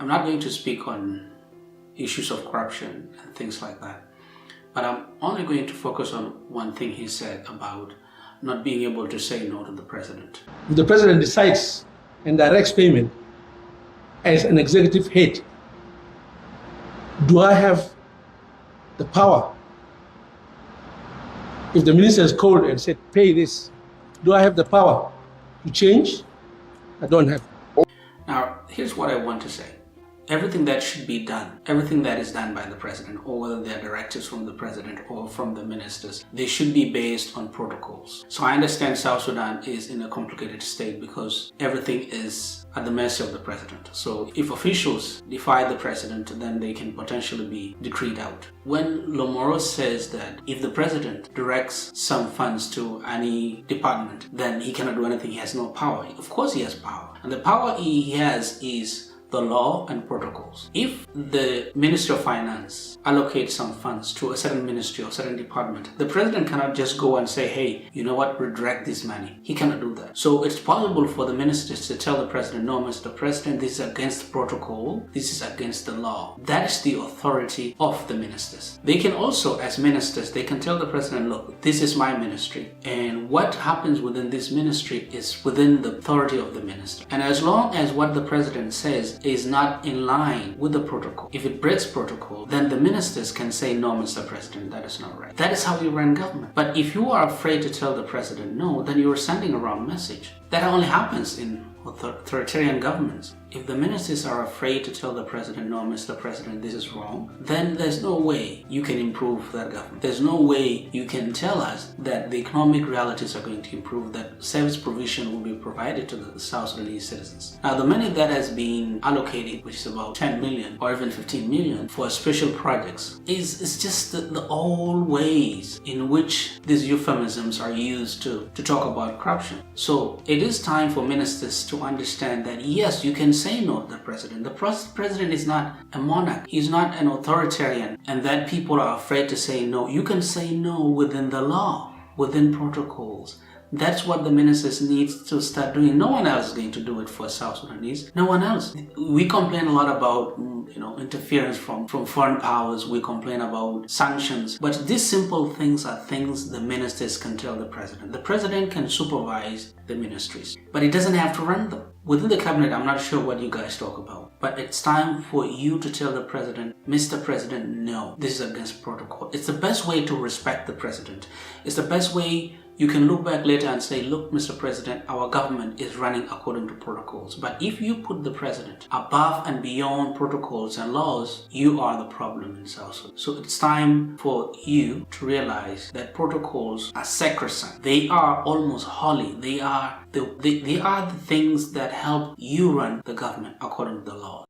I'm not going to speak on issues of corruption and things like that, but I'm only going to focus on one thing he said about not being able to say no to the president. If the president decides and directs payment as an executive head, do I have the power? If the minister is called and said, pay this, do I have the power to change? I don't have. Now, here's what I want to say. Everything that should be done, everything that is done by the president, or whether they're directives from the president or from the ministers, they should be based on protocols. So I understand South Sudan is in a complicated state because everything is at the mercy of the president. So if officials defy the president, then they can potentially be decreed out. When Lomuro says that if the president directs some funds to any department, then he cannot do anything, he has no power. Of course he has power. And the power he has is the law and protocols. If the Ministry of Finance allocates some funds to a certain ministry or certain department, the president cannot just go and say, hey, you know what, redirect this money. He cannot do that. So it's possible for the ministers to tell the president, no, Mr. President, this is against protocol, this is against the law. That is the authority of the ministers. They can also, as ministers, they can tell the president, look, this is my ministry, and what happens within this ministry is within the authority of the minister. And as long as what the president says is not in line with the protocol, if it breaks protocol, then the ministers can say, no, Mr. President, that is not right. That is how you run government. But if you are afraid to tell the president no, then you are sending a wrong message. That only happens in authoritarian governments. If the ministers are afraid to tell the president, no, Mr. President, this is wrong, then there's no way you can improve that government. There's no way you can tell us that the economic realities are going to improve, that service provision will be provided to the South Sudanese citizens. Now, the money that has been allocated, which is about 10 million or even 15 million for special projects, is just the old ways in which these euphemisms are used to talk about corruption. So it is time for ministers to understand that yes, you can say no to the president. The president is not a monarch. He's not an authoritarian, and that people are afraid to say no. You can say no within the law, within protocols. That's what the ministers need to start doing. No one else is going to do it for South Sudanese. No one else. We complain a lot about interference from foreign powers. We complain about sanctions. But these simple things are things the ministers can tell the president. The president can supervise the ministries, but he doesn't have to run them. Within the cabinet, I'm not sure what you guys talk about, but it's time for you to tell the president, Mr. President, no, this is against protocol. It's the best way to respect the president. It's the best way you can look back later and say, look, Mr. President, our government is running according to protocols. But if you put the president above and beyond protocols and laws, you are the problem in South Sudan. So it's time for you to realize that protocols are sacrosanct. They are almost holy. They are the things that help you run the government according to the law.